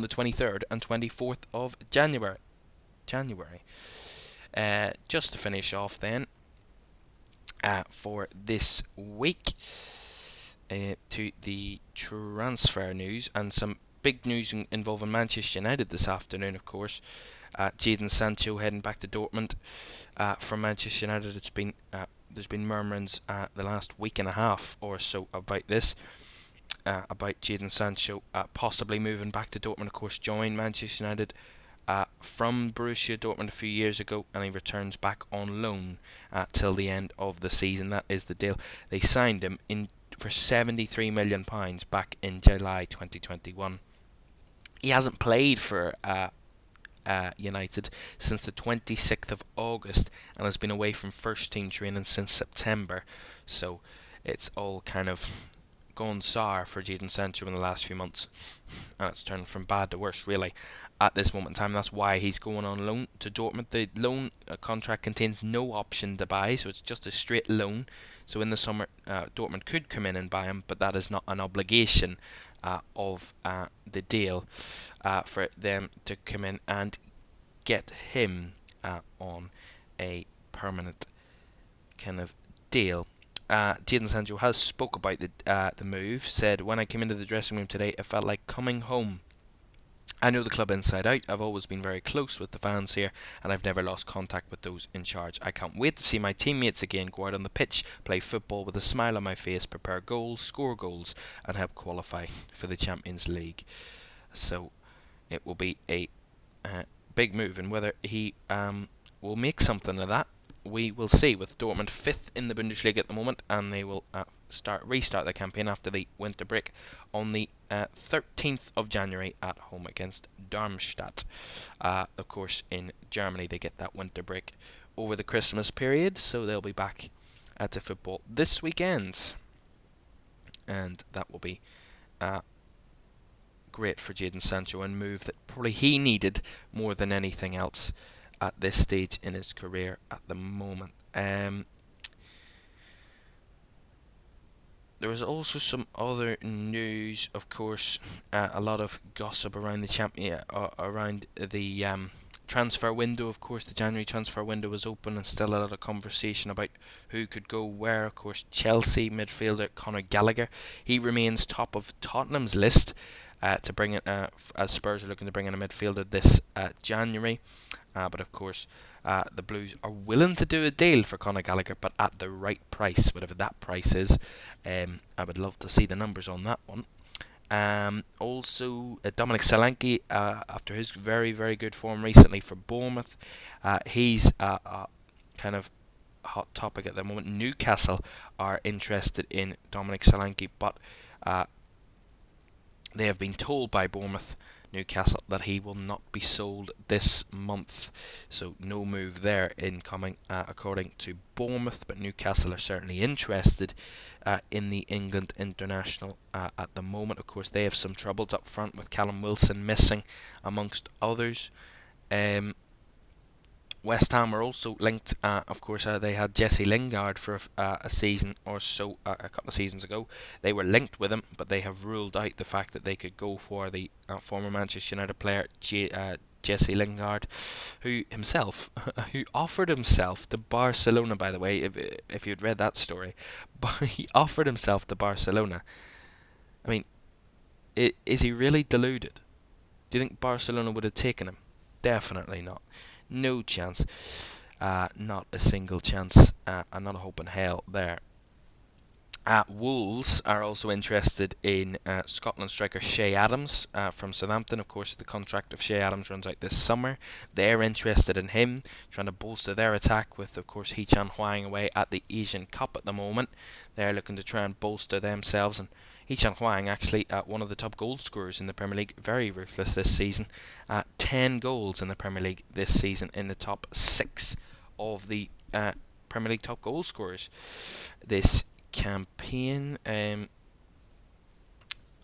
the 23rd and 24th of January. Just to finish off then for this week, to the transfer news and some big news involving Manchester United this afternoon, of course. Jadon Sancho heading back to Dortmund from Manchester United. There's been murmurings the last week and a half or so about this, about Jadon Sancho possibly moving back to Dortmund. Of course, joined Manchester United from Borussia Dortmund a few years ago, and he returns back on loan till the end of the season. That is the deal. They signed him for £73 million back in July 2021. He hasn't played for United since the 26th of August and has been away from first team training since September. So it's all kind of gone sour for Jadon Sancho in the last few months, and it's turned from bad to worse really at this moment in time. That's why he's going on loan to Dortmund. The loan contract contains no option to buy, so it's just a straight loan. So in the summer, Dortmund could come in and buy him, but that is not an obligation of the deal for them to come in and get him on a permanent kind of deal. Jadon Sancho has spoke about the move. Said, "When I came into the dressing room today, it felt like coming home. I know the club inside out. I've always been very close with the fans here, and I've never lost contact with those in charge. I can't wait to see my teammates again, go out on the pitch, play football with a smile on my face, prepare goals, score goals, and help qualify for the Champions League." So it will be a big move, and whether he will make something of that, we will see. With Dortmund 5th in the Bundesliga at the moment, and they will restart their campaign after the winter break on the 13th of January at home against Darmstadt. Of course, in Germany they get that winter break over the Christmas period, so they'll be back to football this weekend, and that will be great for Jadon Sancho, and move that probably he needed more than anything else at this stage in his career at the moment. There was also some other news, of course, a lot of gossip around the transfer window, of course, the January transfer window was open and still a lot of conversation about who could go where. Of course, Chelsea midfielder Conor Gallagher, he remains top of Tottenham's list to bring in, as Spurs are looking to bring in a midfielder this January. But of course, the Blues are willing to do a deal for Conor Gallagher, but at the right price, whatever that price is. I would love to see the numbers on that one. Also, Dominic Solanke, after his very, very good form recently for Bournemouth, he's kind of hot topic at the moment. Newcastle are interested in Dominic Solanke, but they have been told by Bournemouth, Newcastle, that he will not be sold this month. So no move there incoming, according to Bournemouth. But Newcastle are certainly interested in the England international at the moment. Of course, they have some troubles up front with Callum Wilson missing, amongst others. West Ham are also linked. Of course, they had Jesse Lingard for a season or so, a couple of seasons ago. They were linked with him, but they have ruled out the fact that they could go for the former Manchester United player Jesse Lingard, who offered himself to Barcelona. By the way, if you'd read that story, but he offered himself to Barcelona. I mean, is he really deluded? Do you think Barcelona would have taken him? Definitely not. No chance. Not a single chance. And not a hope in hell there. Wolves are also interested in Scotland striker Shay Adams from Southampton. Of course, the contract of Shay Adams runs out this summer. They're interested in him, trying to bolster their attack with, of course, Hee-chan Hwang away at the Asian Cup at the moment. They're looking to try and bolster themselves. And Hee-chan Hwang, actually one of the top goal scorers in the Premier League, very ruthless this season. 10 goals in the Premier League this season, in the top 6 of the Premier League top goal scorers this campaign.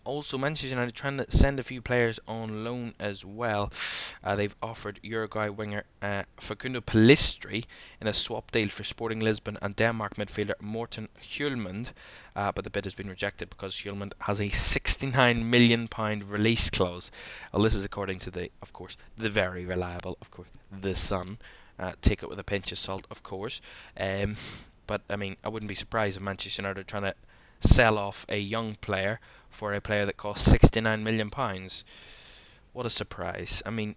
Also, Manchester United trying to send a few players on loan as well. They've offered Uruguay winger Facundo Pellistri in a swap deal for Sporting Lisbon and Denmark midfielder Morten Hjulmand, but the bid has been rejected because Hjulmand has a £69 million release clause. Well, this is according to the very reliable, The Sun. Take it with a pinch of salt, of course. But I mean, I wouldn't be surprised if Manchester United are trying to sell off a young player for a player that costs £69 million. What a surprise. I mean,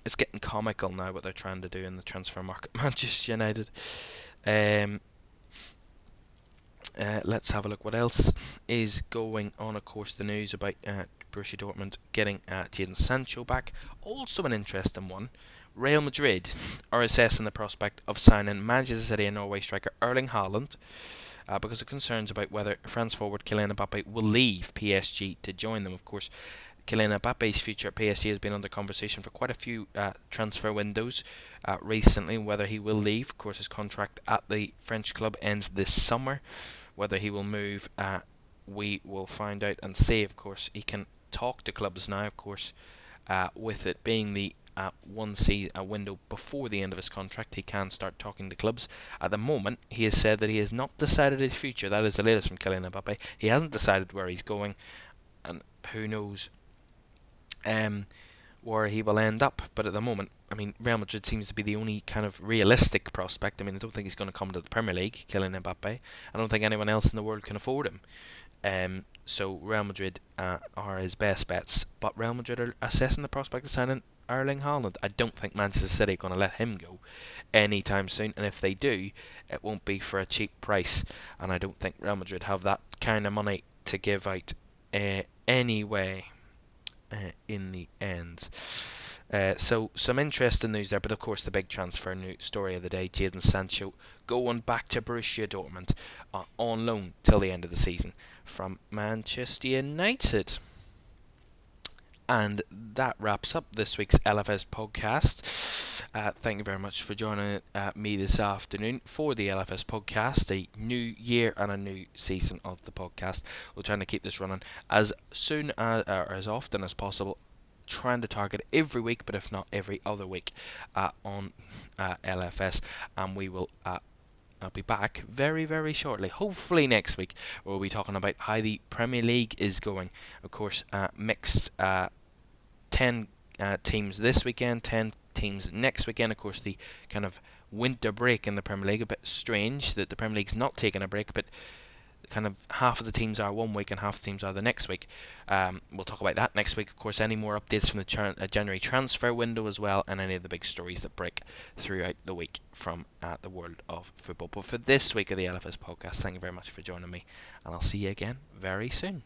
it's getting comical now what they're trying to do in the transfer market, Manchester United. Let's have a look what else is going on. Of course, the news about Borussia Dortmund getting Jadon Sancho back. Also an interesting one. Real Madrid are assessing the prospect of signing Manchester City and Norway striker Erling Haaland because of concerns about whether France forward Kylian Mbappe will leave PSG to join them. Of course, Kylian Mbappe's future at PSG has been under conversation for quite a few transfer windows recently, whether he will leave. Of course, his contract at the French club ends this summer. Whether he will move, we will find out and see. Of course, he can talk to clubs now, of course, with it being the a window before the end of his contract, he can start talking to clubs. At the moment, he has said that he has not decided his future. That is the latest from Kylian Mbappe. He hasn't decided where he's going, and who knows where he will end up. But at the moment, I mean, Real Madrid seems to be the only kind of realistic prospect. I mean, I don't think he's going to come to the Premier League, Kylian Mbappe. I don't think anyone else in the world can afford him. So Real Madrid are his best bets. But Real Madrid are assessing the prospect of signing Erling Haaland. I don't think Manchester City are going to let him go anytime soon, and if they do, it won't be for a cheap price, and I don't think Real Madrid have that kind of money to give out anyway in the end. So some interesting news there, but of course the big transfer story of the day, Jadon Sancho going back to Borussia Dortmund on loan till the end of the season from Manchester United. And that wraps up this week's LFS podcast. Thank you very much for joining me this afternoon for the LFS podcast, a new year and a new season of the podcast. We're trying to keep this running as soon as, or as often as possible, trying to target every week, but if not every other week on LFS, and we will I'll be back very, very shortly, hopefully next week, where we'll be talking about how the Premier League is going. Of course, mixed 10 teams this weekend, 10 teams next weekend. Of course, the kind of winter break in the Premier League, a bit strange that the Premier League's not taking a break, but kind of half of the teams are one week and half the teams are the next week. We'll talk about that next week. Of course, any more updates from the January transfer window as well, and any of the big stories that break throughout the week from the world of football. But for this week of the LFS podcast, thank you very much for joining me, and I'll see you again very soon.